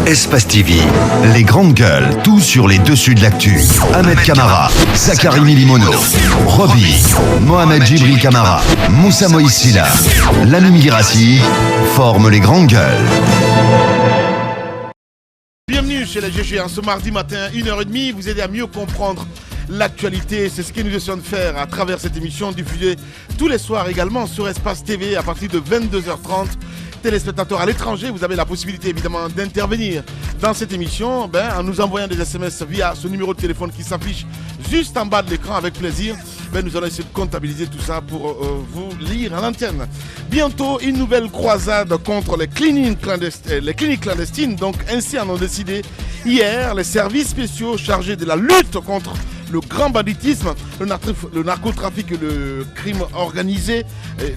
Espace TV, les grandes gueules, tout sur les dessus de l'actu. Ahmed Kamara, Zachary Milimono, Roby, Mohamed Djibril Kamara, Moussa Moïse Silla, Lamine Girassi forment les grandes gueules. Bienvenue chez les GG, ce mardi matin, 1h30, vous aider à mieux comprendre l'actualité. C'est ce que nous essayons de faire à travers cette émission, diffusée tous les soirs également sur Espace TV à partir de 22h30. Téléspectateurs à l'étranger, vous avez la possibilité évidemment d'intervenir dans cette émission en nous envoyant des SMS via ce numéro de téléphone qui s'affiche juste en bas de l'écran. Avec plaisir, nous allons essayer de comptabiliser tout ça pour vous lire à l'antenne. Bientôt, une nouvelle croisade contre les cliniques clandestines. Donc ainsi en ont décidé hier les services spéciaux chargés de la lutte contre le grand banditisme, le narcotrafic et le crime organisé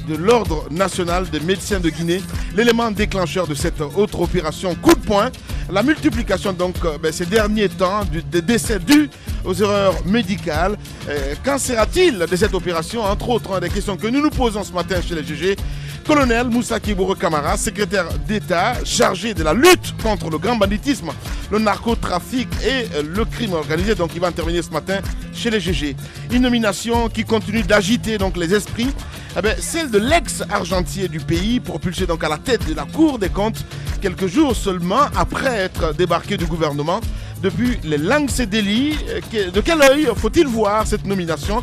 de l'Ordre national des médecins de Guinée. L'élément déclencheur de cette autre opération coup de poing, la multiplication donc ces derniers temps des décès dus aux erreurs médicales. Qu'en sera-t-il de cette opération? Entre autres, des questions que nous nous posons ce matin chez les GG. Colonel Moussa Kiboro Kamara, secrétaire d'État chargé de la lutte contre le grand banditisme, le narcotrafic et le crime organisé. Donc il va intervenir ce matin chez les GG. Une nomination qui continue d'agiter donc les esprits. Celle de l'ex-argentier du pays, propulsé donc à la tête de la Cour des comptes, quelques jours seulement après être débarqué du gouvernement. Depuis les Langues-Sédéli, de quel œil faut-il voir cette nomination?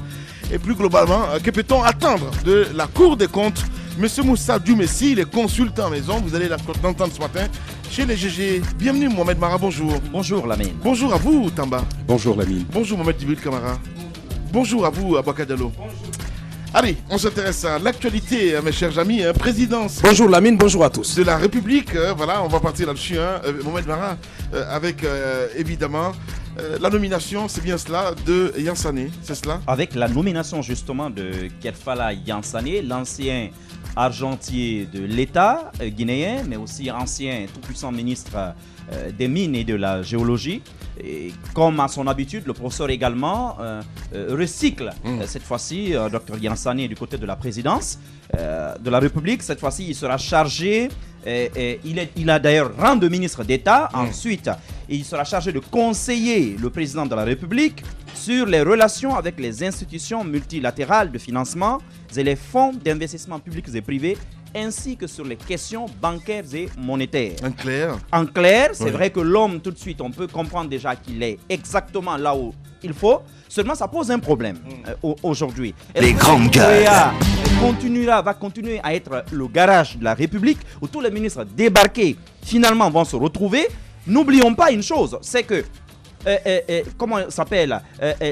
Et plus globalement, que peut-on attendre de la Cour des comptes? Monsieur Moussa Djoumessi, il est consultant en maison, vous allez l'entendre ce matin chez les GG. Bienvenue Mohamed Mara, bonjour. Bonjour Lamine. Bonjour à vous Tamba. Bonjour Lamine. Bonjour Mohamed Djibril Kamara. Bonjour à vous Abouaka Diallo. Allez, on s'intéresse à l'actualité, mes chers amis. Présidence. Bonjour Lamine, bonjour à tous. De la République, voilà, on va partir là-dessus, Mohamed Mara, avec évidemment la nomination, c'est bien cela, de Yansané, c'est cela? Avec la nomination justement de Kerfala Yansané, l'ancien argentier de l'État guinéen, mais aussi ancien tout-puissant ministre des mines et de la géologie. Et comme à son habitude, le professeur également recycle cette fois-ci Dr Yansané du côté de la présidence de la République. Cette fois-ci, il sera chargé, il a d'ailleurs rang de ministre d'État. Ensuite, il sera chargé de conseiller le président de la République sur les relations avec les institutions multilatérales de financement et les fonds d'investissement publics et privés, ainsi que sur les questions bancaires et monétaires. En clair, c'est vrai que l'homme, tout de suite, on peut comprendre déjà qu'il est exactement là où il faut. Seulement, ça pose un problème aujourd'hui. Les grandes gueules. Va continuer à être le garage de la République où tous les ministres débarqués finalement vont se retrouver. N'oublions pas une chose, c'est que comment ça s'appelle,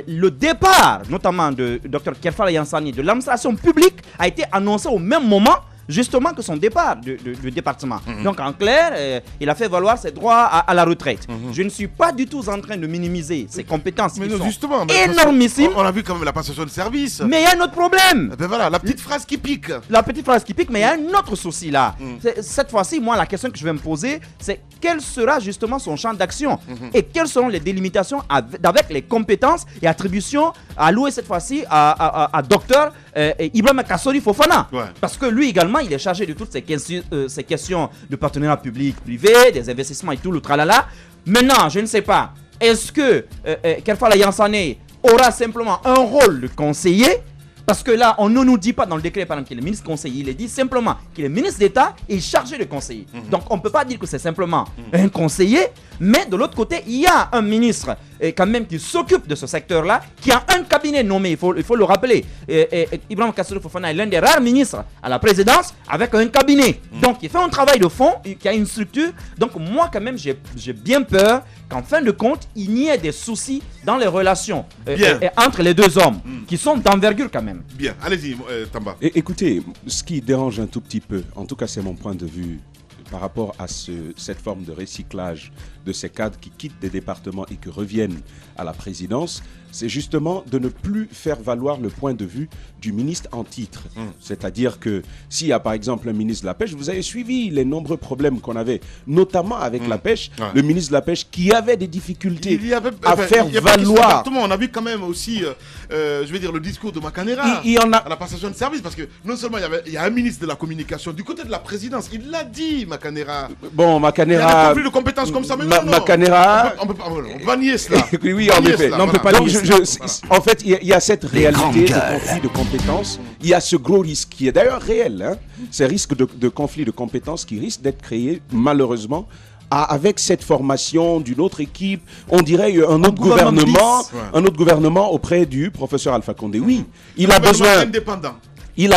le départ notamment de Dr Kerfala Yansané de l'administration publique a été annoncé au même moment justement que son départ du département. Donc en clair, il a fait valoir ses droits à la retraite. Je ne suis pas du tout en train de minimiser ses compétences qui sont énormissimes. On a vu quand même la passation de service. Mais il y a un autre problème. Voilà, la petite phrase qui pique. La petite phrase qui pique, mais il y a un autre souci là. Cette fois-ci, moi, la question que je vais me poser, c'est quel sera justement son champ d'action et quelles seront les délimitations avec les compétences et attributions allouées cette fois-ci à docteur Ibrahima Kassori Fofana. Parce que lui également, il est chargé de toutes ces questions de partenariat public-privé, des investissements et tout le tralala. Maintenant, je ne sais pas, est-ce que Kerfala Yansané aura simplement un rôle de conseiller? Parce que là, on ne nous dit pas dans le décret, par exemple, qu'il est ministre conseiller. Il est dit simplement qu'il est ministre d'État et chargé de conseiller. Donc, on ne peut pas dire que c'est simplement un conseiller. Mais de l'autre côté, il y a un ministre quand même qui s'occupe de ce secteur-là, qui a un cabinet nommé, il faut le rappeler. Ibrahima Kassori Fofana est l'un des rares ministres à la présidence avec un cabinet. Donc, il fait un travail de fond, qui a une structure. Donc, moi, quand même, j'ai bien peur qu'en fin de compte, il n'y ait des soucis dans les relations entre les deux hommes, qui sont d'envergure quand même. Bien, allez-y, Tamba. Écoutez, ce qui dérange un tout petit peu, en tout cas c'est mon point de vue par rapport à cette forme de recyclage de ces cadres qui quittent des départements et qui reviennent à la présidence, c'est justement de ne plus faire valoir le point de vue du ministre en titre. C'est-à-dire que s'il y a par exemple un ministre de la pêche, vous avez suivi les nombreux problèmes qu'on avait, notamment avec la pêche, le ministre de la pêche qui avait des difficultés à faire valoir. On a vu quand même aussi, je vais dire, le discours de Makanera à la passation de service, parce que non seulement il y a un ministre de la communication du côté de la présidence, il l'a dit, Makanera. Bon, Il y a Makanera. des conflits de compétences comme ça, mais non. Makanera. On peut va nier cela. Oui, en effet. On peut pas Donc, nier en fait, il y a cette réalité de conflit de compétences. Il y a ce gros risque qui est d'ailleurs réel. Hein, ces risques de conflit de compétences qui risquent d'être créés, malheureusement, avec cette formation d'une autre équipe, on dirait un autre gouvernement auprès du professeur Alpha Condé. Oui, il a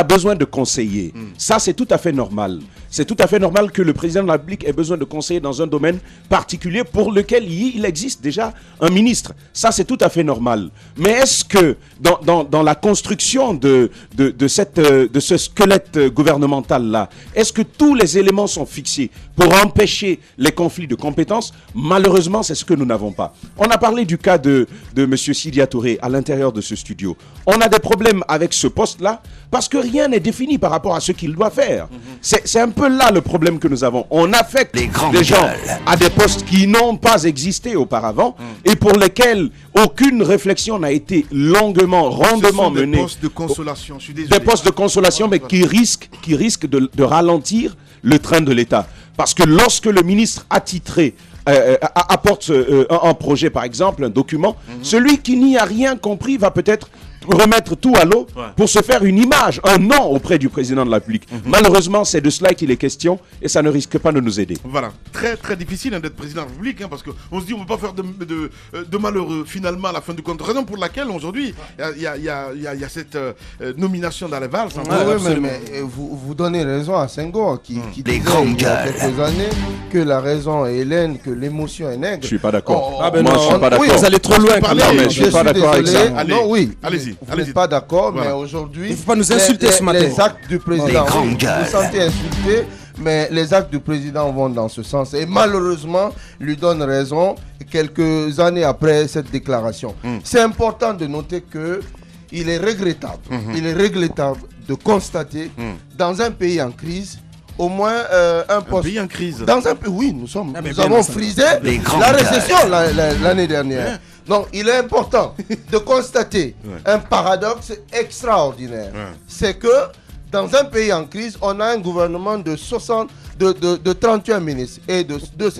besoin de conseillers. Ça, c'est tout à fait normal. C'est tout à fait normal que le président de la République ait besoin de conseillers dans un domaine particulier pour lequel il existe déjà un ministre. Ça, c'est tout à fait normal. Mais est-ce que dans la construction de ce squelette gouvernemental-là, est-ce que tous les éléments sont fixés pour empêcher les conflits de compétences? Malheureusement, c'est ce que nous n'avons pas. On a parlé du cas de M. Sidya Touré à l'intérieur de ce studio. On a des problèmes avec ce poste-là parce que rien n'est défini par rapport à ce qu'il doit faire. C'est un peu là le problème que nous avons. On affecte des gens à des postes qui n'ont pas existé auparavant et pour lesquels aucune réflexion n'a été rondement menée. Des postes de consolation, je suis désolé. Des postes de consolation, mais qui risquent de ralentir le train de l'État. Parce que lorsque le ministre attitré apporte un projet, par exemple, un document, celui qui n'y a rien compris va peut-être remettre tout à l'eau pour se faire une image, un nom auprès du président de la République. Malheureusement, c'est de cela qu'il est question et ça ne risque pas de nous aider. Voilà, très très difficile d'être président de la République parce qu'on se dit on ne peut pas faire de malheureux finalement à la fin du compte. Raison pour laquelle aujourd'hui il y a cette nomination dans les valses. Mais vous donnez raison à Senghor qui disait il y a quelques années que la raison est hélène, que l'émotion est nègre. Je suis pas d'accord. Moi, je suis pas d'accord. Vous allez trop loin quand même. Je suis pas d'accord avec ça. Allez-y. Vous n'êtes pas d'accord, mais aujourd'hui, il ne faut pas nous insulter ce matin. Les actes du président, vous vous sentez insulté, mais les actes du président vont dans ce sens. Et malheureusement, lui donne raison quelques années après cette déclaration. C'est important de noter que il est regrettable de constater dans un pays en crise, au moins un poste. Un pays en crise. Dans un pays, oui, nous avons frisé la récession l'année dernière. Donc, il est important de constater un paradoxe extraordinaire. C'est que dans un pays en crise, on a un gouvernement de 31 ministres et de deux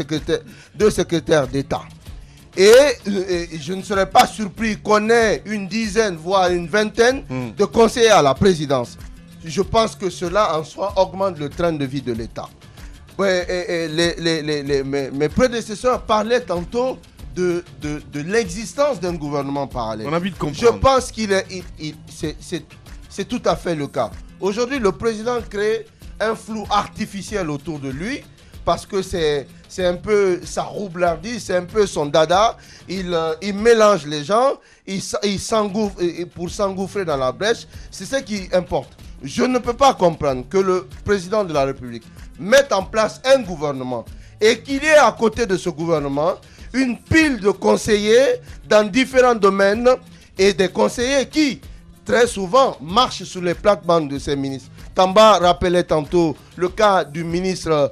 secrétaires d'État. Et je ne serais pas surpris qu'on ait une dizaine, voire une vingtaine de conseillers à la présidence. Je pense que cela en soi augmente le train de vie de l'État. Mes prédécesseurs parlaient tantôt de l'existence d'un gouvernement parallèle. On a envie de comprendre. Je pense c'est tout à fait le cas. Aujourd'hui, le président crée un flou artificiel autour de lui parce que c'est un peu sa roublardise, c'est un peu son dada. Il mélange les gens, il s'engouffre pour s'engouffrer dans la brèche. C'est ce qui importe. Je ne peux pas comprendre que le président de la République mette en place un gouvernement et qu'il y ait à côté de ce gouvernement une pile de conseillers dans différents domaines et des conseillers qui, très souvent, marchent sur les plates-bandes de ces ministres. Tamba rappelait tantôt le cas du ministre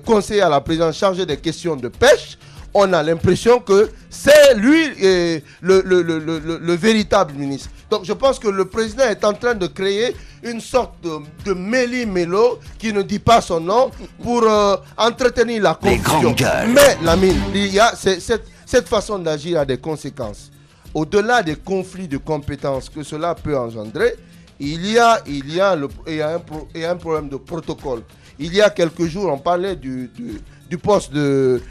conseiller à la présidence chargé des questions de pêche. On a l'impression que c'est lui le véritable ministre. Donc je pense que le président est en train de créer une sorte de méli-mélo qui ne dit pas son nom pour entretenir la confusion. Mais Lamine, cette façon d'agir a des conséquences. Au-delà des conflits de compétences que cela peut engendrer, il y a un problème de protocole. Il y a quelques jours, on parlait du poste de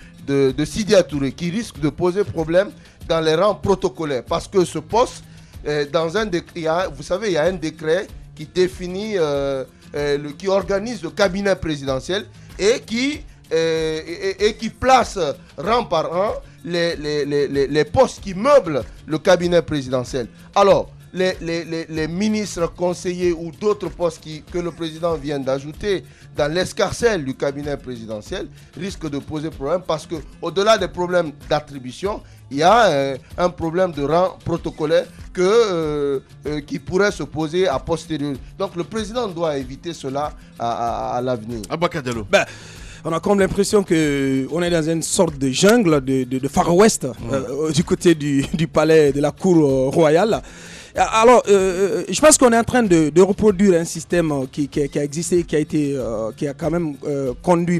Sidya Touré qui risque de poser problème dans les rangs protocolaires parce que ce poste, vous savez, il y a un décret qui définit, qui organise le cabinet présidentiel et qui place rang par rang les postes qui meublent le cabinet présidentiel. Alors, les ministres, conseillers ou d'autres postes que le président vient d'ajouter dans l'escarcelle du cabinet présidentiel risquent de poser problème parce qu'au-delà des problèmes d'attribution, il y a un problème de rang protocolaire qui pourrait se poser a posteriori. Donc le président doit éviter cela à l'avenir. Abaka Diallo. On a comme l'impression qu'on est dans une sorte de jungle de Far West du côté du palais de la cour royale. Alors, je pense qu'on est en train de reproduire un système qui a existé, qui a quand même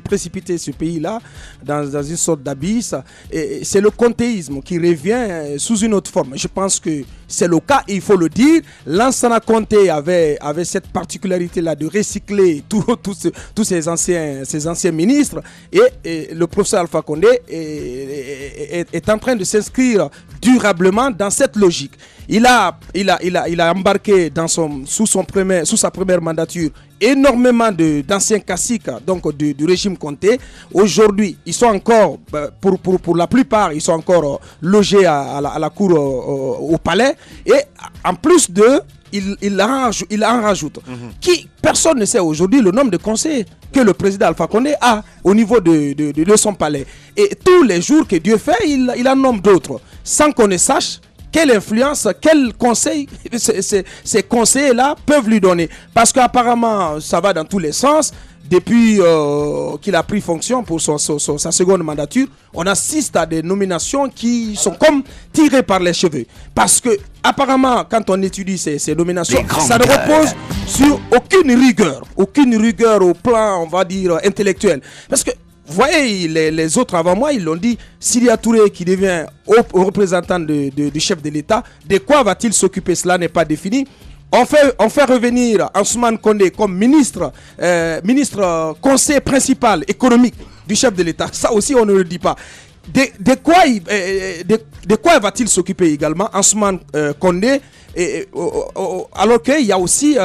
précipité ce pays-là dans une sorte d'abysse. Et c'est le contéisme qui revient sous une autre forme. Je pense que c'est le cas, et il faut le dire. Lansana Conté avait cette particularité-là de recycler tous ces anciens ministres, et le professeur Alpha Condé est en train de s'inscrire durablement dans cette logique. Il a embarqué sous sa première mandature énormément d'anciens caciques, donc du régime Conté. Aujourd'hui, ils sont encore, pour la plupart, ils sont encore logés à la cour, au palais, et en plus de, il en rajoute. Personne ne sait aujourd'hui le nombre de conseillers que le président Alpha Condé a au niveau de son palais. Et tous les jours que Dieu fait, il en nomme d'autres, sans qu'on ne sache quelle influence, quel conseil ces conseillers-là peuvent lui donner. Parce qu'apparemment, ça va dans tous les sens. Depuis qu'il a pris fonction pour sa seconde mandature, on assiste à des nominations qui sont comme tirées par les cheveux. Parce que, apparemment, quand on étudie ces nominations, ça ne repose sur aucune rigueur au plan, on va dire, intellectuel. Parce que, vous voyez, les autres avant moi, ils l'ont dit, Sidia Touré qui devient représentant du chef de l'État, de quoi va-t-il s'occuper? Cela n'est pas défini. On fait revenir Ansoumane Condé comme ministre conseiller principal économique du chef de l'État. Ça aussi, on ne le dit pas. De quoi va-t-il s'occuper également, Ansoumane Condé, alors qu'il y a aussi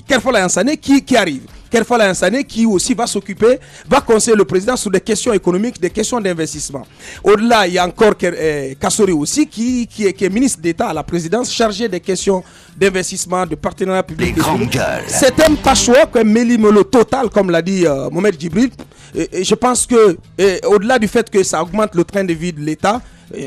Kerfala Yansane qui arrive. Kerfala Yansane qui aussi va conseiller le président sur des questions économiques, des questions d'investissement. Au-delà, il y a encore Kassori aussi qui est ministre d'État à la présidence, chargé des questions d'investissement, de partenariat public. C'est un patchwork, un méli-mélo total, comme l'a dit Mohamed Djibril. Et je pense que, au-delà du fait que ça augmente le train de vie de l'État,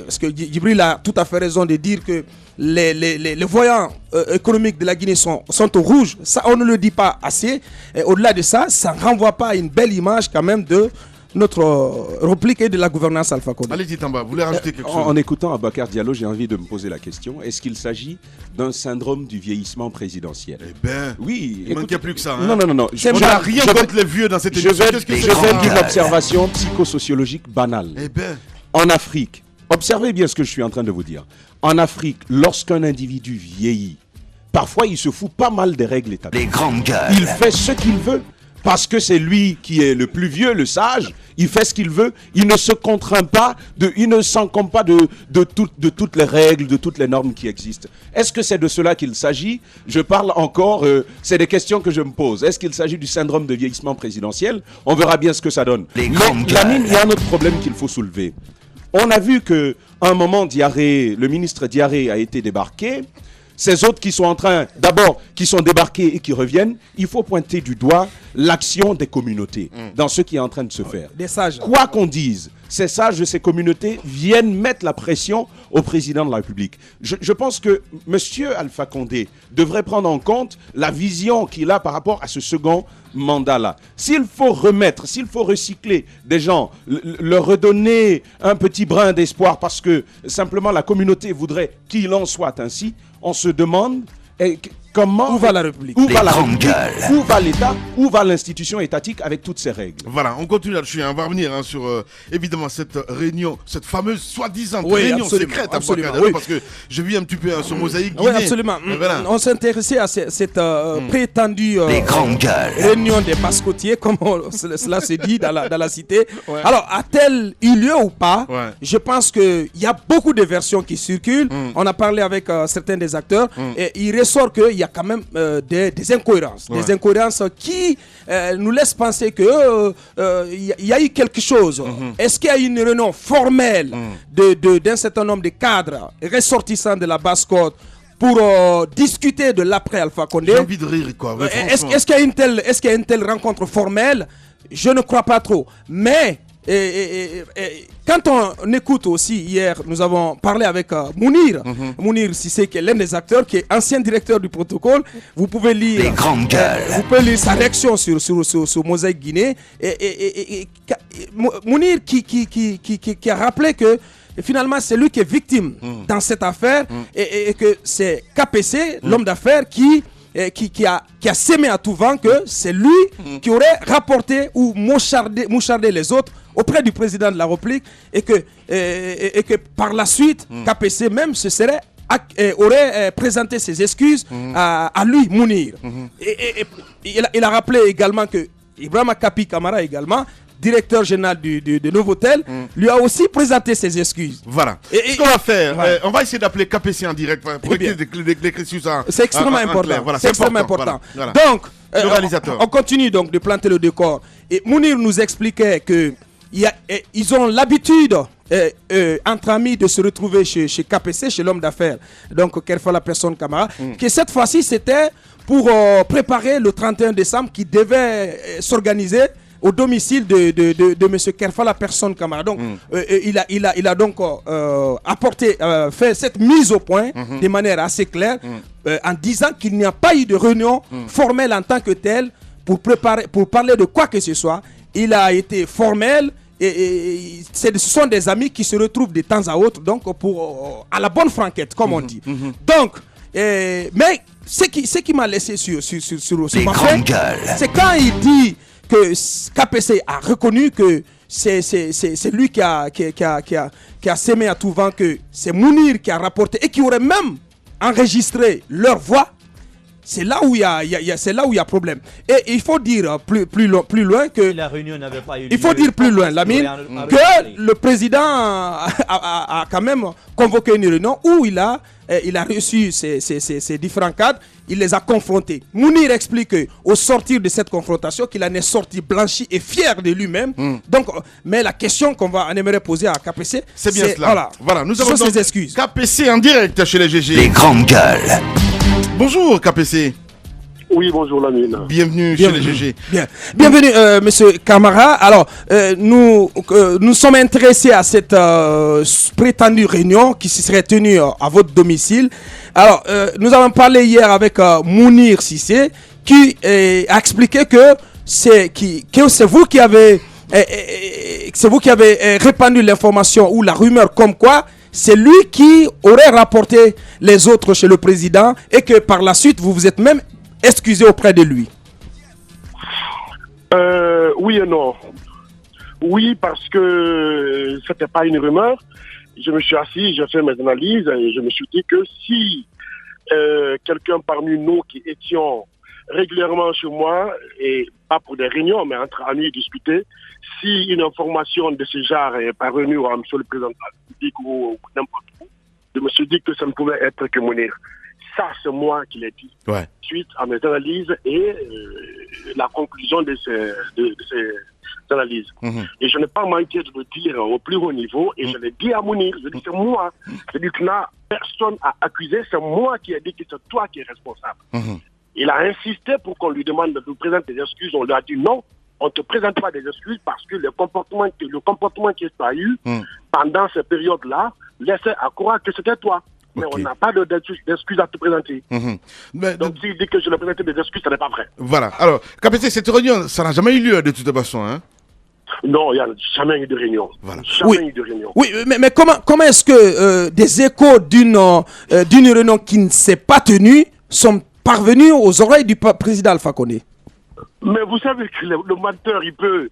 parce que Djibril a tout à fait raison de dire que les voyants économiques de la Guinée sont au rouge. Ça, on ne le dit pas assez. Et au-delà de ça, ça ne renvoie pas à une belle image quand même de notre réplique et de la gouvernance Alpha Condé. Allez, Titamba, vous voulez rajouter quelque chose? En écoutant Abakar Diallo, j'ai envie de me poser la question. Est-ce qu'il s'agit d'un syndrome du vieillissement présidentiel? Eh ben, oui, il ne manquait plus que ça. Hein. Non. On n'a rien contre les vieux dans cette émission. Je vais d'une observation psychosociologique banale. Eh ben. En Afrique, observez bien ce que je suis en train de vous dire. En Afrique, lorsqu'un individu vieillit, parfois il se fout pas mal des règles établies. Les grandes gueules. Il fait ce qu'il veut. Parce que c'est lui qui est le plus vieux, le sage, il fait ce qu'il veut, il ne se contraint pas, il ne s'encombre pas de toutes les règles, de toutes les normes qui existent. Est-ce que c'est de cela qu'il s'agit? Je parle encore, c'est des questions que je me pose. Est-ce qu'il s'agit du syndrome de vieillissement présidentiel? On verra bien ce que ça donne. Mais Lamine, il y a un autre problème qu'il faut soulever. On a vu qu'à un moment, le ministre Diaré a été débarqué. Ces autres qui sont qui sont débarqués et qui reviennent, il faut pointer du doigt l'action des communautés dans ce qui est en train de se faire. Des sages. Quoi qu'on dise, ces sages de ces communautés viennent mettre la pression au président de la République. Je pense que M. Alpha Condé devrait prendre en compte la vision qu'il a par rapport à ce second mandat-là. S'il faut recycler des gens, leur redonner un petit brin d'espoir parce que simplement la communauté voudrait qu'il en soit ainsi, on se demande comment... Où va la République? Où va la République? Où va l'État? Où va l'institution étatique avec toutes ces règles? Voilà, on continue là-dessus. On va revenir sur évidemment cette réunion, cette fameuse soi-disant réunion secrète à Bois-Cadallo, parce que j'ai vu un petit peu sur Mosaïque Guinée. Oui, absolument. Voilà. On s'intéressait à cette prétendue réunion des passe-côtiers, comme cela se dit dans la cité. Ouais. Alors, a-t-elle eu lieu ou pas? Je pense qu'il y a beaucoup de versions qui circulent. On a parlé avec certains des acteurs et il ressort qu'il y a quand même des incohérences. Des incohérences qui nous laissent penser qu'il y a eu quelque chose. Est-ce qu'il y a eu une réunion formelle d'un certain nombre de cadres ressortissants de la Basse-Côte pour discuter de l'après Alpha Condé? J'ai envie de rire, quoi. Est-ce qu'il y a une telle rencontre formelle? Je ne crois pas trop. Mais quand on écoute aussi, hier, nous avons parlé avec Mounir. Mounir Sissé, qui est l'un des acteurs, qui est ancien directeur du protocole. Vous pouvez lire, vous pouvez lire sa réaction sur Mosaïque Guinée. Mounir qui a rappelé que Et finalement, c'est lui qui est victime dans cette affaire et que c'est KPC, l'homme d'affaires, qui a sémé à tout vent que c'est lui qui aurait rapporté ou mouchardé les autres auprès du président de la République et que par la suite, KPC même aurait présenté ses excuses à lui, Mounir. Et il a rappelé également que Ibrahima Kapi Kamara également, directeur général de Novotel, lui a aussi présenté ses excuses. Voilà. Ce qu'on va faire, on va essayer d'appeler KPC en direct pour écrire sur ça. C'est extrêmement important. Voilà, c'est extrêmement important. Voilà. Donc, le réalisateur. On continue donc de planter le décor. Et Mounir nous expliquait que ils ont l'habitude entre amis de se retrouver chez KPC, chez l'homme d'affaires, donc Kerfala Personne Kamara, que cette fois-ci c'était pour préparer le 31 décembre qui devait s'organiser au domicile de M. Kerfala Personne Kamara. Donc il a donc fait cette mise au point de manière assez claire en disant qu'il n'y a pas eu de réunion formelle en tant que telle pour parler de quoi que ce soit. Il a été formel et ce sont des amis qui se retrouvent de temps à autre, donc à la bonne franquette, comme on dit. Donc, mais ce qui m'a laissé sur ma faim, c'est quand il dit que KPC a reconnu que c'est lui qui a sémé à tout vent, que c'est Mounir qui a rapporté et qui aurait même enregistré leur voix. C'est là où il y a problème. Et il faut dire plus loin que la réunion n'avait pas eu lieu. Il faut dire plus loin, Lamine, que le président a quand même convoqué une réunion où il a reçu ces différents cadres, il les a confrontés. Mounir explique qu'au sortir de cette confrontation, qu'il en est sorti blanchi et fier de lui-même. Donc, mais la question qu'on aimerait poser à KPC, c'est bien cela. Voilà, nous avons ses excuses. KPC en direct chez les GG. Les grandes gueules. Bonjour KPC. Oui, bonjour Lamine. Bienvenue chez les GG. Bienvenue monsieur Kamara. Alors, nous sommes intéressés à cette prétendue réunion qui se serait tenue à votre domicile. Alors, nous avons parlé hier avec Mounir Cissé qui a expliqué que c'est vous qui avez répandu l'information ou la rumeur comme quoi c'est lui qui aurait rapporté les autres chez le président et que par la suite vous vous êtes même excusé auprès de lui. Oui et non. Oui, parce que c'était pas une rumeur. Je me suis assis, j'ai fait mes analyses et je me suis dit que si quelqu'un parmi nous qui étions régulièrement chez moi, et pas pour des réunions, mais entre amis discuter, si une information de ce genre est parvenue à M. le Président de la République ou n'importe où, je me suis dit que ça ne pouvait être que Mounir. Ça, c'est moi qui l'ai dit. Ouais. Suite à mes analyses et la conclusion de ces analyses. Et je n'ai pas manqué de le dire au plus haut niveau, et je l'ai dit à Mounir, je dis c'est moi. Je dis que là, personne à accuser, c'est moi qui ai dit que c'est toi qui es responsable. Il a insisté pour qu'on lui demande de nous présenter des excuses. On lui a dit non, on ne te présente pas des excuses parce que le comportement que tu as eu pendant ces périodes-là laissait à croire que c'était toi. Mais on n'a pas d'excuses à te présenter. Donc s'il dit que je lui ai présenté des excuses, ce n'est pas vrai. Voilà. Alors, KPC, cette réunion, ça n'a jamais eu lieu de toute façon, hein? Non, il n'y a jamais eu de réunion. Voilà. Jamais eu de réunion. Oui, mais comment est-ce que des échos d'une réunion qui ne s'est pas tenue sont parvenus aux oreilles du président Alpha Condé? Mais vous savez que le menteur, il peut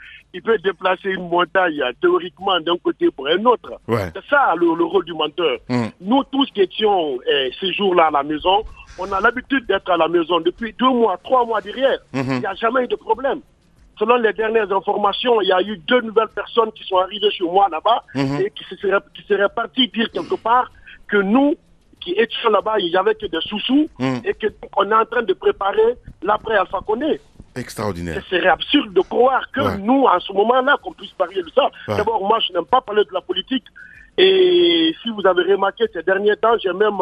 déplacer une montagne théoriquement d'un côté pour un autre. Ouais. C'est ça le rôle du menteur. Nous tous qui étions ces jours-là à la maison, on a l'habitude d'être à la maison depuis 2 mois, 3 mois derrière. Il n'y a jamais eu de problème. Selon les dernières informations, il y a eu 2 nouvelles personnes qui sont arrivées chez moi là-bas et qui seraient parties dire quelque part que nous, qui étions là-bas, il n'y avait que des sous-sous et qu'on est en train de préparer l'après Alpha Condé. Extraordinaire. Ce serait absurde de croire que nous, en ce moment-là, qu'on puisse parler de ça. D'abord, moi, je n'aime pas parler de la politique. Et si vous avez remarqué ces derniers temps, j'ai même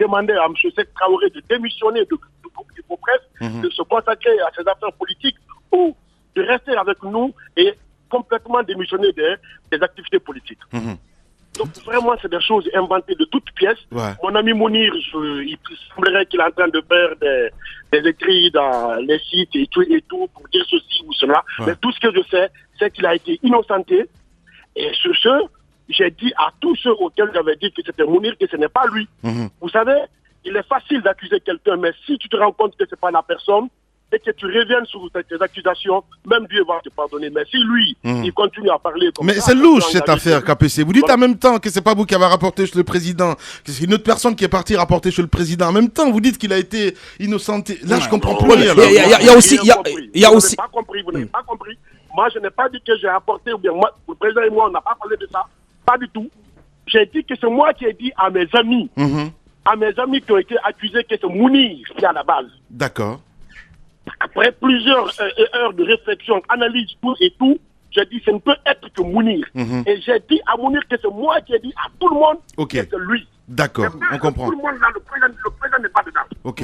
demandé à M. Seck Traoré de démissionner du groupe Presse, de se consacrer à ses affaires politiques ou de rester avec nous et complètement démissionner des activités politiques. Donc vraiment, c'est des choses inventées de toutes pièces. Mon ami Mounir, il semblerait qu'il est en train de faire des écrits dans les sites et tout pour dire ceci ou cela. Mais tout ce que je sais, c'est qu'il a été innocenté. Et sur ce, j'ai dit à tous ceux auxquels j'avais dit que c'était Mounir que ce n'est pas lui. Vous savez, il est facile d'accuser quelqu'un, mais si tu te rends compte que ce n'est pas la personne, et que tu reviennes sur tes accusations, même Dieu va te pardonner. Mais si lui, il continue à parler comme ça... Mais c'est louche cette affaire, KPC. Vous dites en même temps que c'est pas vous qui avez rapporté chez le président, que c'est une autre personne qui est partie rapporter chez le président. En même temps, vous dites qu'il a été innocenté. Là, je comprends plus rien. Il y a aussi... Vous n'avez pas compris. Moi, je n'ai pas dit que j'ai rapporté, ou bien moi, le président et moi, on n'a pas parlé de ça. Pas du tout. J'ai dit que c'est moi qui ai dit à mes amis, qui ont été accusés que c'est Mounir qui est à la base. D'accord. Après plusieurs heures de réflexion, analyse, tout et tout, j'ai dit ce ne peut être que Mounir. Et j'ai dit à Mounir que c'est moi qui ai dit à tout le monde que c'est lui. D'accord, on comprend. Tout le monde là, le président n'est pas dedans. Ok.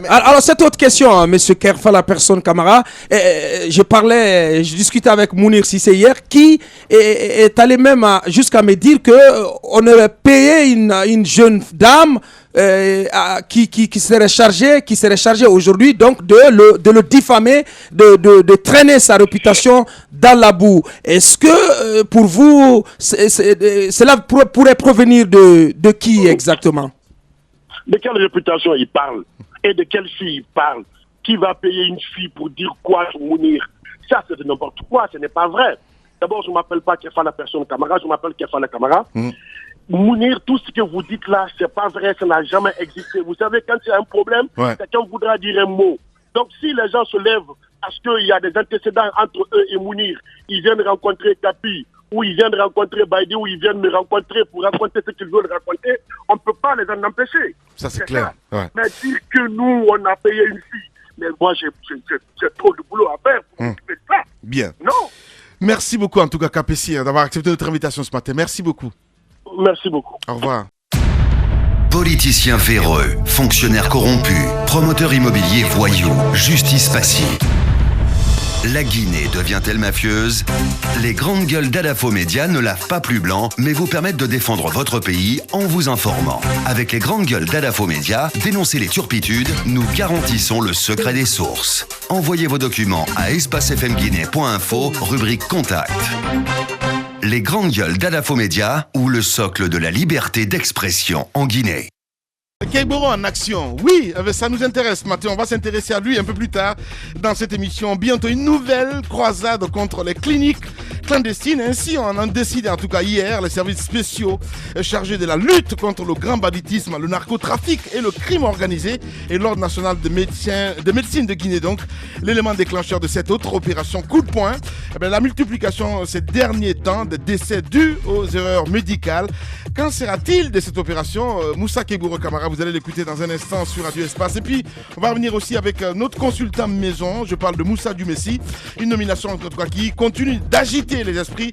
Alors, cette autre question, M. Kerfa, la personne Camara, je discutais avec Mounir Cissé hier, qui est allé même jusqu'à me dire qu'on aurait payé une jeune dame qui serait chargée aujourd'hui donc de le diffamer, de traîner sa réputation dans la boue. Est-ce que pour vous cela pourrait provenir de qui exactement? De quelle réputation il parle? Et de quelle fille il parle? Qui va payer une fille pour dire quoi sur Mounir? Ça, c'est de n'importe quoi, ce n'est pas vrai. D'abord, je ne m'appelle pas Kerfa la personne Camara, je m'appelle Kerfa la Camara. Mounir, tout ce que vous dites là, c'est pas vrai, ça n'a jamais existé. Vous savez, quand il y a un problème, quelqu'un voudra dire un mot. Donc, si les gens se lèvent parce qu'il y a des antécédents entre eux et Mounir, ils viennent rencontrer Kapi, ou ils viennent rencontrer Baïdi, ou ils viennent me rencontrer pour raconter ce qu'ils veulent raconter, on ne peut pas les en empêcher. Ça, c'est clair. Ouais. Mais dire que nous, on a payé une fille, mais moi, j'ai trop de boulot à faire pour faire ça. Bien. Non. Merci beaucoup, en tout cas, KPC, d'avoir accepté notre invitation ce matin. Merci beaucoup. Merci beaucoup. Au revoir. Politiciens véreux, fonctionnaires corrompus, promoteurs immobiliers voyous, justice passive. La Guinée devient-elle mafieuse? Les grandes gueules d'Adafo Média ne lavent pas plus blanc, mais vous permettent de défendre votre pays en vous informant. Avec les grandes gueules d'Adafo Média, dénoncez les turpitudes, nous garantissons le secret des sources. Envoyez vos documents à espacefmguinée.info, rubrique Contact. Les grandes gueules d'Adafo Média ou le socle de la liberté d'expression en Guinée. Keiboro en action, oui, ça nous intéresse Mathieu, on va s'intéresser à lui un peu plus tard dans cette émission. Bientôt une nouvelle croisade contre les cliniques clandestines, ainsi on en décide en tout cas hier, les services spéciaux chargés de la lutte contre le grand banditisme, le narcotrafic et le crime organisé et l'Ordre national de médecine de Guinée donc, l'élément déclencheur de cette autre opération coup de poing, la multiplication ces derniers temps de décès dus aux erreurs médicales. Qu'en sera-t-il de cette opération? Moussa Keiboro Camara, vous allez l'écouter dans un instant sur Radio Espace. Et puis, on va revenir aussi avec notre consultant maison. Je parle de Moussa Dumessi. Une nomination en tout cas qui continue d'agiter les esprits.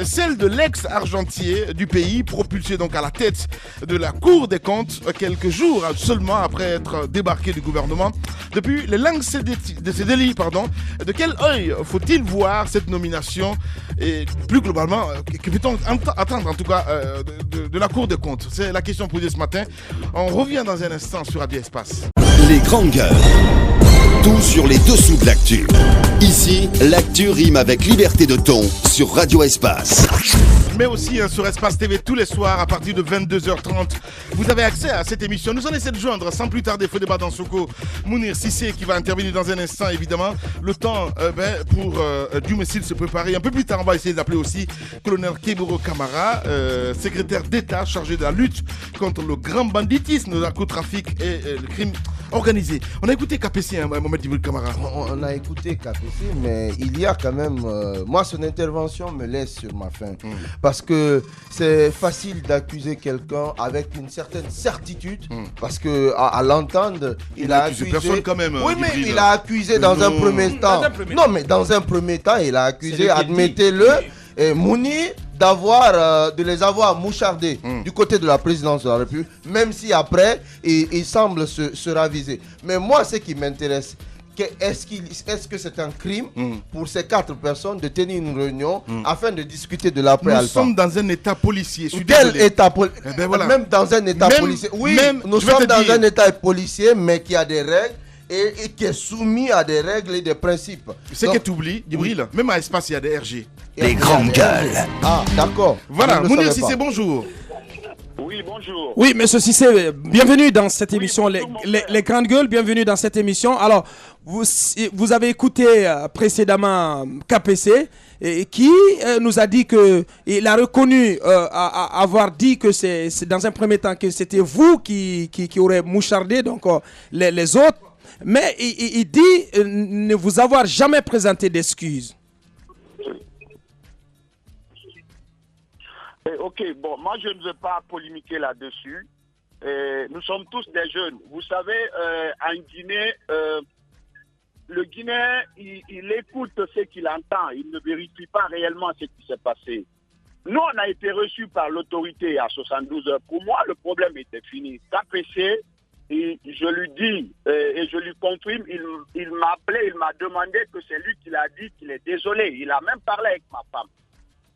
Celle de l'ex-argentier du pays, propulsé donc à la tête de la Cour des comptes quelques jours seulement après être débarqué du gouvernement. Depuis les langues de ces délits, de quel œil faut-il voir cette nomination? Et plus globalement, que peut-on attendre en tout cas de la Cour des comptes? C'est la question posée ce matin. On revient dans un instant sur Radio Espace. Les grandes gueules. Tout sur les dessous de l'actu. Ici, l'actu rime avec liberté de ton sur Radio Espace. Mais aussi sur Espace TV tous les soirs à partir de 22h30. Vous avez accès à cette émission. Nous allons essayer de joindre sans plus tarder Feu débat dans Soko, Mounir Cissé qui va intervenir dans un instant évidemment. Le temps pour Dumessi se préparer. Un peu plus tard, on va essayer d'appeler aussi colonel Keiboro Camara, secrétaire d'État chargé de la lutte contre le grand banditisme, le narcotrafic et le crime organisé. On a écouté KPC, Mohamed Djibril Camara. On a écouté KPC, mais il y a quand même... moi, son intervention me laisse sur ma faim. Parce que c'est facile d'accuser quelqu'un avec une certaine certitude. Parce que à l'entendre, il a accusé... personne quand même. Oui, mais il a accusé dans un premier temps. Non, mais dans un premier temps, il a accusé, admettez-le, Mounir de les avoir mouchardés du côté de la présidence de la République, même si après, il semble se raviser. Mais moi, ce qui m'intéresse, est-ce que c'est un crime pour ces 4 personnes de tenir une réunion afin de discuter de l'après-Alpha? Nous sommes dans un état policier. Quel état policier? Voilà. Même dans un état policier. Oui, nous sommes dans un état policier, mais qui a des règles, et qui est soumis à des règles et des principes. C'est que tu oublies, Djibril, même à Espace, il y a des RG. Les grandes gueules. Ah, d'accord. Voilà, Je ne Mounir savais pas. Cissé, bonjour. Oui, bonjour. Oui, monsieur Cissé, bienvenue dans cette émission, les grandes gueules, bienvenue dans cette émission. Alors, vous avez écouté précédemment KPC, qui nous a dit qu'il a reconnu avoir dit que c'est dans un premier temps que c'était vous qui aurez mouchardé donc les autres, mais il dit ne vous avoir jamais présenté d'excuses. Ok, bon, moi je ne veux pas polémiquer là-dessus. Nous sommes tous des jeunes. Vous savez, en Guinée, le Guinéen, il écoute ce qu'il entend. Il ne vérifie pas réellement ce qui s'est passé. Nous, on a été reçus par l'autorité à 72 heures. Pour moi, le problème était fini. KPC, et je lui dis, et je lui confirme, il m'a appelé, il m'a demandé que c'est lui qui l'a dit qu'il est désolé. Il a même parlé avec ma femme.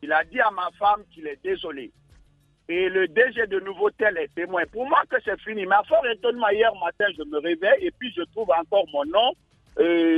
Il a dit à ma femme qu'il est désolé. Et le DG de Nouveau-Tel est témoin. Pour moi que c'est fini. Mais à fort étonnement, hier matin, je me réveille et puis je trouve encore mon nom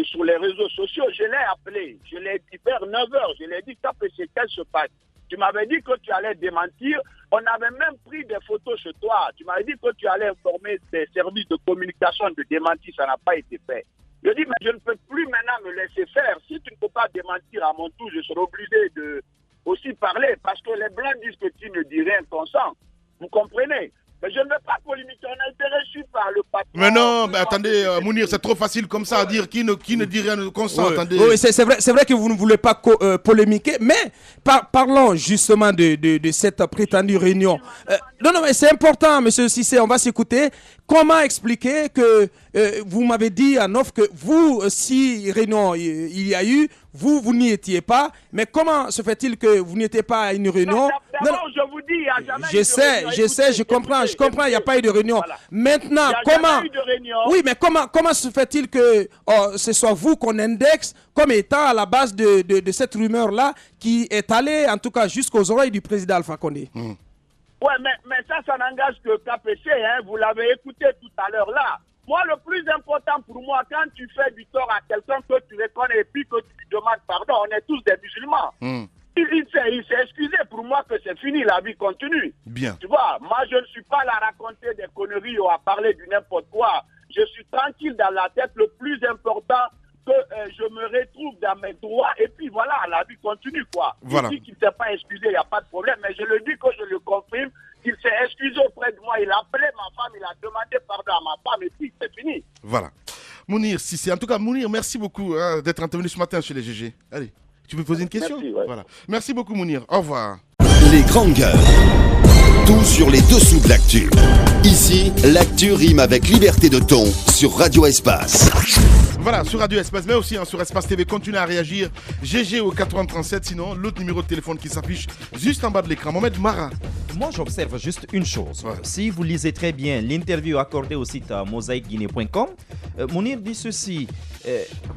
sur les réseaux sociaux. Je l'ai appelé. Je l'ai dit vers 9h. Je l'ai dit, KPC, qu'est-ce qui se passe? Tu m'avais dit que tu allais démentir. On avait même pris des photos chez toi. Tu m'avais dit que tu allais informer tes services de communication de démentir. Ça n'a pas été fait. Je dis, mais je ne peux plus maintenant me laisser faire. Si tu ne peux pas démentir à mon tour, je serai obligé de aussi parler, parce que les Blancs disent que tu ne dis rien consent. Vous comprenez? Mais je ne veux pas polémiquer, on a été reçus par le patron. Mais non, mais attendez, Mounir, c'est trop facile comme ça à dire qui ne dit rien de consent. Attendez. Oui, c'est vrai que vous ne voulez pas polémiquer, mais parlons justement de cette prétendue réunion. Non, mais c'est important, monsieur Cissé, on va s'écouter. Comment expliquer que vous m'avez dit en off que vous, si réunion il y a eu, vous n'y étiez pas, mais comment se fait-il que vous n'étiez pas à une réunion? D'abord, je vous dis, il n'y a jamais je sais, je comprends, il n'y a pas eu de réunion. Voilà. Maintenant, comment... Oui, mais comment se fait-il que ce soit vous qu'on indexe comme étant à la base de cette rumeur-là qui est allée, en tout cas, jusqu'aux oreilles du président Alpha Condé? Ouais, mais ça n'engage que KPC, hein, vous l'avez écouté tout à l'heure là. Moi, le plus important pour moi, quand tu fais du tort à quelqu'un que tu reconnais et puis que tu lui demandes pardon, on est tous des musulmans. Il s'est excusé pour moi que c'est fini, la vie continue. Bien. Tu vois, moi je ne suis pas là à raconter des conneries ou à parler du n'importe quoi. Je suis tranquille dans la tête. Le plus important, que je me retrouve dans mes droits et puis voilà, la vie continue quoi. Voilà. Il dit qu'il ne s'est pas excusé, il n'y a pas de problème, mais je le dis que je le confirme, qu'il s'est excusé auprès de moi, il a appelé ma femme, il a demandé pardon à ma femme et puis c'est fini. Voilà. Mounir Cissé, en tout cas Mounir, merci beaucoup d'être intervenu ce matin chez les GG. Allez, tu veux poser une question? Merci, ouais. Voilà. Merci beaucoup Mounir, au revoir. Les grandes gueules. Tout sur les dessous de l'actu. Ici, l'actu rime avec liberté de ton sur Radio Espace. Voilà, sur Radio Espace, mais aussi sur Espace TV, continuez à réagir. GG au 8037, sinon l'autre numéro de téléphone qui s'affiche juste en bas de l'écran. Mohamed Mara. Moi, j'observe juste une chose. Ouais. Si vous lisez très bien l'interview accordée au site mosaïqueguinée.com, Mounir dit ceci.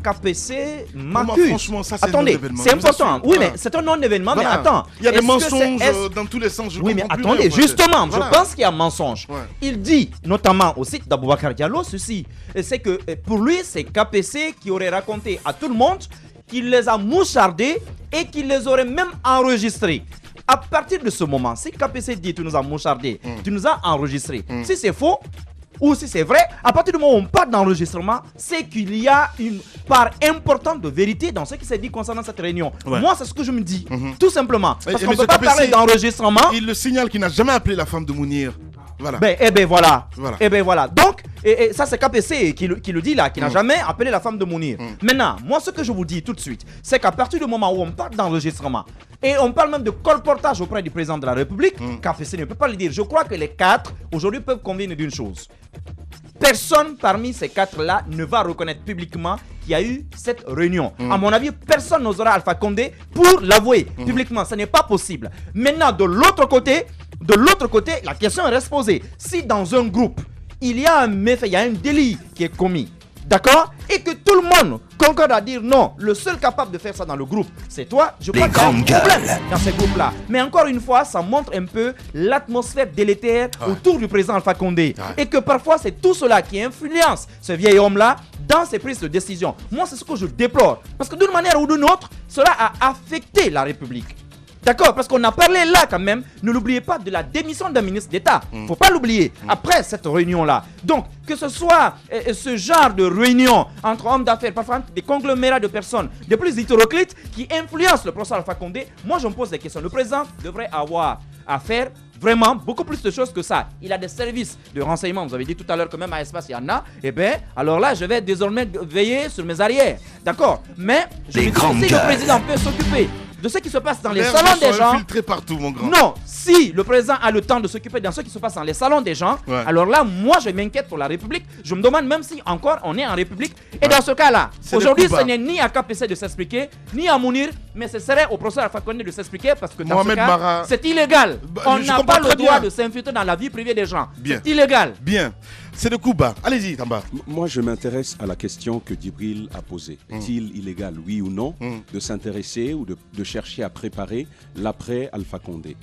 KPC m'accuse. Franchement, ça c'est Attendez, un non-événement. c'est important. Oui, Voilà. mais c'est un non-événement. Voilà. Mais attends. Il y a des est-ce que mensonges dans tous les sens. Oui, mais comprends plus attendez, rien, moi, justement, voilà. je pense qu'il y a mensonge. Ouais. Il dit, notamment au site d'Aboubacar Diallo, ceci. C'est que pour lui, c'est KPC qui aurait raconté à tout le monde qu'il les a mouchardés et qu'il les aurait même enregistrés. À partir de ce moment, si KPC dit tu nous as mouchardés, tu nous as enregistrés, si c'est faux, ou si c'est vrai, à partir du moment où on parle d'enregistrement, c'est qu'il y a une part importante de vérité dans ce qui s'est dit concernant cette réunion. Ouais. Moi, c'est ce que je me dis, tout simplement. Parce qu'on ne monsieur peut pas KPC, parler d'enregistrement. Il le signale qu'il n'a jamais appelé la femme de Mounir. Voilà. Eh ben voilà. Voilà. Eh ben voilà. Donc, et ça c'est KPC qui le dit là, qui n'a jamais appelé la femme de Mounir. Maintenant, moi ce que je vous dis tout de suite, c'est qu'à partir du moment où on parle d'enregistrement, et on parle même de colportage auprès du président de la République, KPC ne peut pas le dire. Je crois que les quatre, aujourd'hui, peuvent convenir d'une chose. Personne parmi ces quatre-là ne va reconnaître publiquement qu'il y a eu cette réunion. À mon avis, personne n'osera Alpha Condé pour l'avouer publiquement. Ce n'est pas possible. Maintenant, de l'autre côté, la question reste posée. Si dans un groupe, il y a un méfait, il y a un délit qui est commis, d'accord, et que tout le monde concorde à dire non, le seul capable de faire ça dans le groupe, c'est toi, je crois qu'il y a un problème dans ces groupes-là. Mais encore une fois, ça montre un peu l'atmosphère délétère autour du président Alpha Condé. Et que parfois, c'est tout cela qui influence ce vieil homme-là dans ses prises de décision. Moi, c'est ce que je déplore. Parce que d'une manière ou d'une autre, cela a affecté la République. D'accord, parce qu'on a parlé là quand même, ne l'oubliez pas, de la démission d'un ministre d'État. Faut pas l'oublier, après cette réunion-là. Donc, que ce soit ce genre de réunion entre hommes d'affaires, parfois entre des conglomérats de personnes, de plus hétéroclites, qui influencent le procès Alpha Condé, moi je me pose des questions. Le président devrait avoir à faire vraiment beaucoup plus de choses que ça. Il a des services de renseignement, vous avez dit tout à l'heure que même à Espace il y en a. Eh bien, alors là, je vais désormais veiller sur mes arrières. D'accord, mais je me dis, si le président peut s'occuper de ce qui se passe dans les salons des gens. Filtré partout, mon grand. Non, si le président a le temps de s'occuper de ce qui se passe dans les salons des gens, alors là, moi, je m'inquiète pour la République. Je me demande même si encore on est en République. Et dans ce cas-là, aujourd'hui, ce n'est ni à KPC de s'expliquer, ni à Mounir, mais ce serait au professeur Alpha Condé de s'expliquer parce que dans Mohamed ce cas, Mara, c'est illégal. On n'a pas le droit de s'infiltrer dans la vie privée des gens. C'est illégal. Bien. C'est de Kouba. Allez-y, Tamba. Moi, je m'intéresse à la question que Djibril a posée. Est-il illégal, oui ou non, de s'intéresser ou de chercher à préparer l'après Alpha Condé?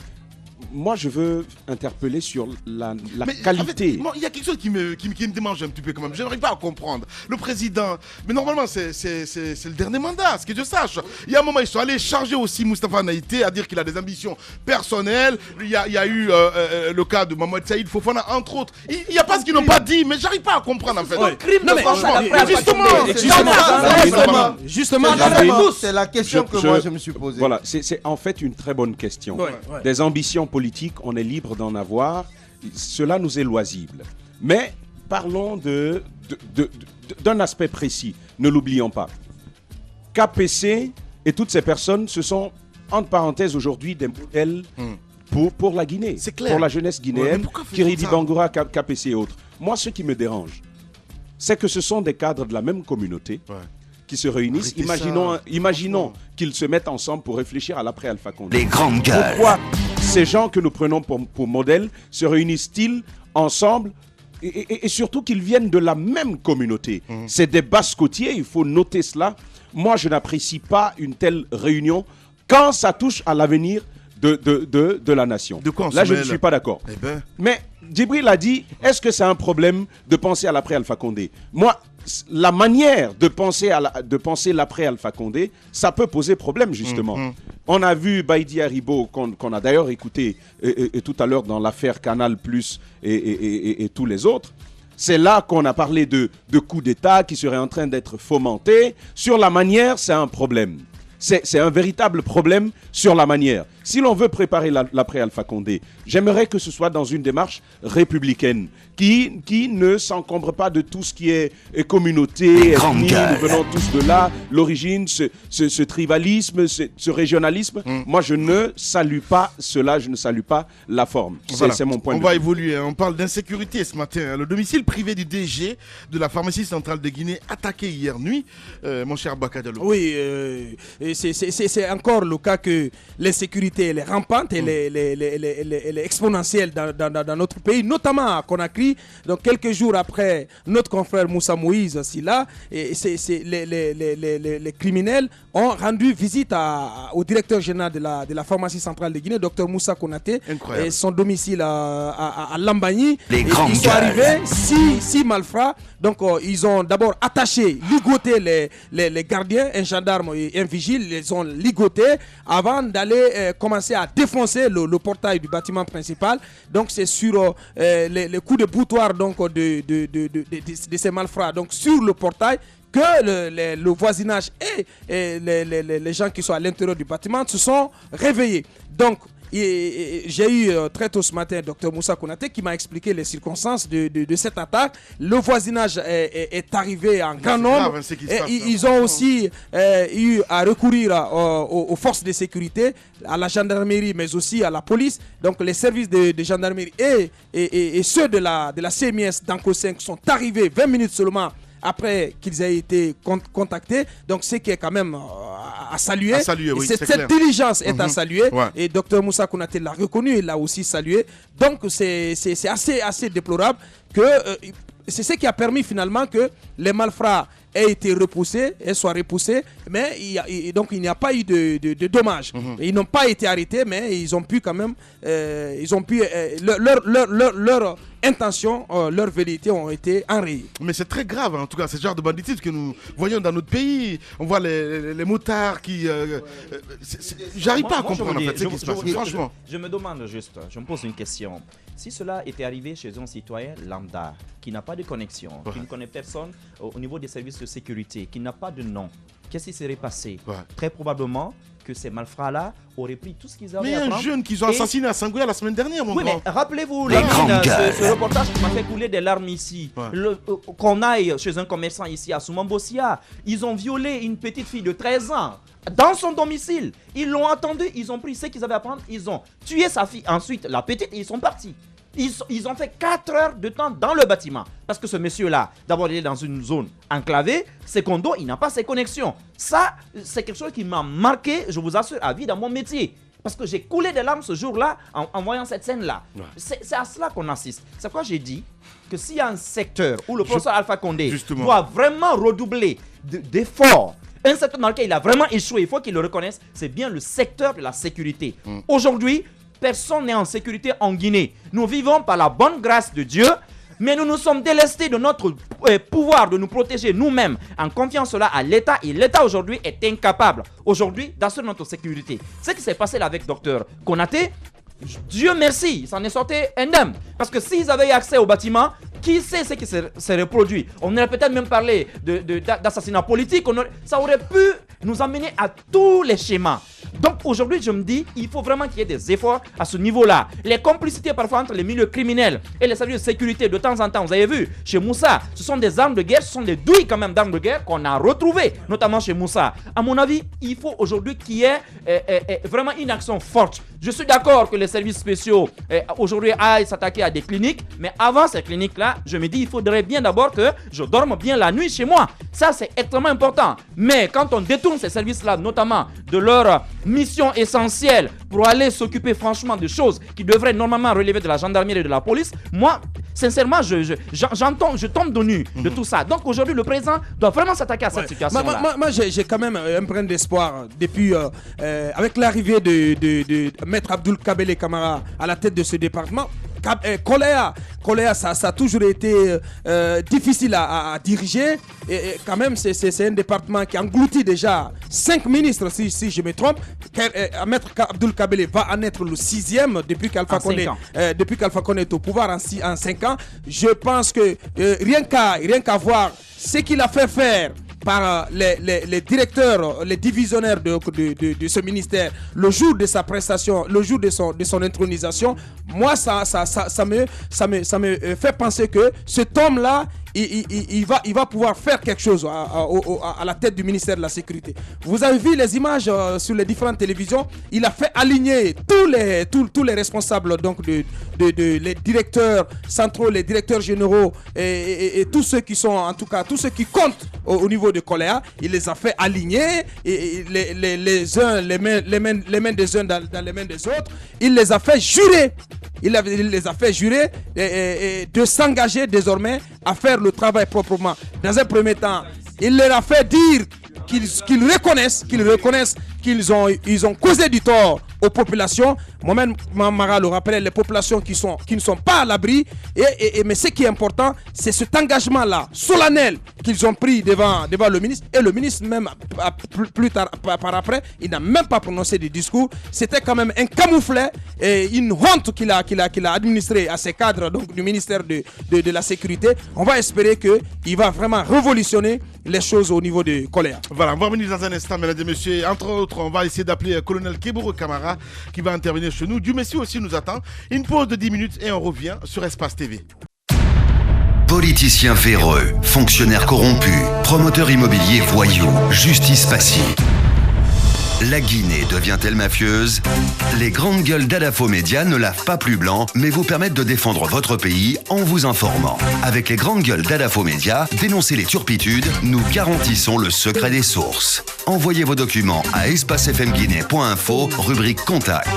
Moi, je veux interpeller sur la qualité. Il y a quelque chose qui me démange un petit peu quand même. Je n'arrive pas à comprendre. Le président, mais normalement, c'est le dernier mandat, ce que je sache. Il y a un moment, ils sont allés charger aussi Moustapha Naïté à dire qu'il a des ambitions personnelles. Il y a eu le cas de Mohamed Saïd Fofana, entre autres. Il n'y a pas ce qu'ils n'ont pas dit, mais j'arrive pas à comprendre en fait. C'est un crime de Justement, c'est la question que moi je me suis posée. Voilà, c'est en fait une très bonne question. Des ambitions politiques, on est libre d'en avoir. Cela nous est loisible. Mais parlons d'un aspect précis. Ne l'oublions pas. KPC et toutes ces personnes, ce sont, entre parenthèses, aujourd'hui des modèles pour la Guinée, pour la jeunesse guinéenne, Kiridi Bangoura, KPC et autres. Moi, ce qui me dérange, c'est que ce sont des cadres de la même communauté qui se réunissent. Imaginons qu'ils se mettent ensemble pour réfléchir à l'après Alpha Condé. Les grandes gueules. Pourquoi ces gens que nous prenons pour modèle se réunissent-ils ensemble et surtout qu'ils viennent de la même communauté? C'est des basse-côtiers, il faut noter cela. Moi, je n'apprécie pas une telle réunion quand ça touche à l'avenir de la nation. Là, je ne suis pas d'accord. Mais Djibril a dit, est-ce que c'est un problème de penser à l'après Alpha Condé? Moi, la manière de penser l'après Alpha Condé, ça peut poser problème justement. On a vu Baïdi Haribo, qu'on a d'ailleurs écouté et tout à l'heure dans l'affaire Canal Plus et tous les autres. C'est là qu'on a parlé de coup d'État qui serait en train d'être fomenté. Sur la manière, c'est un problème. C'est un véritable problème sur la manière. Si l'on veut préparer l'après Alpha Condé, j'aimerais que ce soit dans une démarche républicaine qui ne s'encombre pas de tout ce qui est communauté, ethnie, nous venons tous de là, l'origine, ce tribalisme, ce régionalisme. Moi, je ne salue pas cela, je ne salue pas la forme. C'est mon point de vue. On va évoluer, on parle d'insécurité ce matin. Le domicile privé du DG de la pharmacie centrale de Guinée attaqué hier nuit, mon cher Bakadialo. Oui, c'est encore le cas que l'insécurité elle est rampante, elle est exponentielle dans notre pays, notamment à Conakry. Donc quelques jours après notre confrère Moussa Moïse Silla, les criminels ont rendu visite au directeur général de la pharmacie centrale de Guinée, Dr Moussa Konaté, et son domicile à Lambagny. Ils sont arrivés, 6 malfrats. Donc ils ont d'abord attaché, ligoté les gardiens, un gendarme et un vigile, ils les ont ligotés avant d'aller commencer à défoncer le portail du bâtiment principal. Donc c'est sur les coups de boutoir donc, de ces malfrats, donc sur le portail, que le voisinage et les gens qui sont à l'intérieur du bâtiment se sont réveillés. Donc j'ai eu très tôt ce matin Dr Moussa Konaté qui m'a expliqué les circonstances de cette attaque. Le voisinage est arrivé en grand nombre. Ils ont aussi eu à recourir aux forces de sécurité, à la gendarmerie, mais aussi à la police. Donc les services de gendarmerie et ceux de la CMS d'Anko 5 sont arrivés 20 minutes seulement après qu'ils aient été contactés. Donc c'est qui est quand même à saluer. Oui, cette diligence est à saluer. Et Dr Moussa Konaté l'a reconnu et l'a aussi salué. Donc c'est assez déplorable que c'est ce qui a permis finalement que les malfrats aient été repoussés, soient repoussés, mais donc il n'y a pas eu de dommages. Ils n'ont pas été arrêtés, mais ils ont pu quand même, leur intention, leur vérité ont été enrayées. Mais c'est très grave, en tout cas, ce genre de banditisme que nous voyons dans notre pays. On voit les motards qui... J'arrive pas à comprendre en fait ce qui se passe, franchement. Je me demande juste, je me pose une question. Si cela était arrivé chez un citoyen lambda, qui n'a pas de connexion, qui ne connaît personne au niveau des services de sécurité, qui n'a pas de nom, qu'est-ce qui serait passé? Très probablement que ces malfrats-là auraient pris tout ce qu'ils avaient à prendre. Mais un jeune qu'ils ont assassiné à Sangoya la semaine dernière, mon grand. Oui, mais rappelez-vous ce reportage qui m'a fait couler des larmes ici. Qu'on aille chez un commerçant ici à Soumambosia, ils ont violé une petite fille de 13 ans dans son domicile. Ils l'ont attendu, ils ont pris ce qu'ils avaient à prendre, ils ont tué sa fille, ensuite la petite, et ils sont partis. Ils ont fait 4 heures de temps dans le bâtiment. Parce que ce monsieur-là, d'abord, il est dans une zone enclavée. Secondo, il n'a pas ses connexions. Ça, c'est quelque chose qui m'a marqué, je vous assure, à vie dans mon métier. Parce que j'ai coulé des larmes ce jour-là en voyant cette scène-là. C'est à cela qu'on assiste. C'est pourquoi j'ai dit que s'il y a un secteur où le professeur Alpha Condé doit vraiment redoubler d'efforts, un secteur dans lequel il a vraiment échoué, il faut qu'il le reconnaisse, c'est bien le secteur de la sécurité. Aujourd'hui, personne n'est en sécurité en Guinée. Nous vivons par la bonne grâce de Dieu, mais nous nous sommes délestés de notre pouvoir de nous protéger nous-mêmes en confiant cela à l'État. Et l'État aujourd'hui est incapable aujourd'hui d'assurer notre sécurité. Ce qui s'est passé là avec Dr Konaté, Dieu merci, il s'en est sorti indemne. Parce que s'ils avaient eu accès au bâtiment, qui sait ce qui s'est reproduit? On aurait peut-être même parlé d'assassinat politique. Ça aurait pu nous amener à tous les schémas. Donc aujourd'hui, je me dis, il faut vraiment qu'il y ait des efforts à ce niveau-là. Les complicités parfois entre les milieux criminels et les services de sécurité, de temps en temps, vous avez vu, chez Moussa, ce sont des armes de guerre, ce sont des douilles quand même d'armes de guerre qu'on a retrouvées, notamment chez Moussa. À mon avis, il faut aujourd'hui qu'il y ait vraiment une action forte. Je suis d'accord que les services spéciaux aujourd'hui aillent s'attaquer à des cliniques, mais avant ces cliniques-là, je me dis, il faudrait bien d'abord que je dorme bien la nuit chez moi. Ça, c'est extrêmement important. Mais quand on détourne ces services-là, notamment de leur mission essentielle pour aller s'occuper franchement de choses qui devraient normalement relever de la gendarmerie et de la police, moi, sincèrement, je tombe de nu de tout ça. Donc aujourd'hui, le président doit vraiment s'attaquer à cette situation-là. Moi, j'ai quand même un brin d'espoir depuis, avec l'arrivée de Maître Abdoul Kabele Camara à la tête de ce département. Koléa, ça a toujours été difficile à diriger. Et quand même, c'est un département qui engloutit déjà 5 ministres, si je me trompe. Maître Abdoul Kabele va en être le 6e depuis qu'Alpha Condé est au pouvoir en 5 ans. Je pense que rien qu'à voir ce qu'il a fait faire par les directeurs, les divisionnaires de ce ministère, le jour de sa prestation, le jour de son intronisation, moi, ça me fait penser que cet homme-là, il va pouvoir faire quelque chose à la tête du ministère de la Sécurité. Vous avez vu les images sur les différentes télévisions. Il a fait aligner tous les responsables, donc les directeurs centraux, les directeurs généraux et tous ceux qui sont, en tout cas, tous ceux qui comptent au niveau de Koléa. Il les a fait aligner, et les uns, les mains des uns dans les mains des autres. Il les a fait jurer. Il les a fait jurer de s'engager désormais à faire le travail proprement. Dans un premier temps, il leur a fait dire qu'ils reconnaissent qu'ils ont causé du tort aux populations. Moi-même, Mara le rappelait, les populations qui ne sont pas à l'abri. Mais ce qui est important, c'est cet engagement-là, solennel, qu'ils ont pris devant le ministre. Et le ministre, même plus tard, par après, il n'a même pas prononcé de discours. C'était quand même un camouflet et une honte qu'il a administré à ses cadres, donc, du ministère de la Sécurité. On va espérer qu'il va vraiment révolutionner les choses au niveau de Koléa. Voilà, on va revenir dans un instant, mesdames et messieurs. Entre autres, on va essayer d'appeler colonel Kebouro Camara qui va intervenir chez nous. Dieu merci aussi nous attend. Une pause de 10 minutes et on revient sur Espace TV. Politiciens véreux, fonctionnaires corrompus, promoteurs immobiliers voyous, justice passive. La Guinée devient-elle mafieuse? Les grandes gueules d'Adafo Média ne lavent pas plus blanc, mais vous permettent de défendre votre pays en vous informant. Avec les grandes gueules d'Adafo Média, dénoncez les turpitudes, nous garantissons le secret des sources. Envoyez vos documents à espacefmguinée.info, rubrique Contact.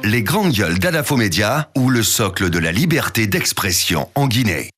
Les grandes gueules d'Adafo Média ou le socle de la liberté d'expression en Guinée.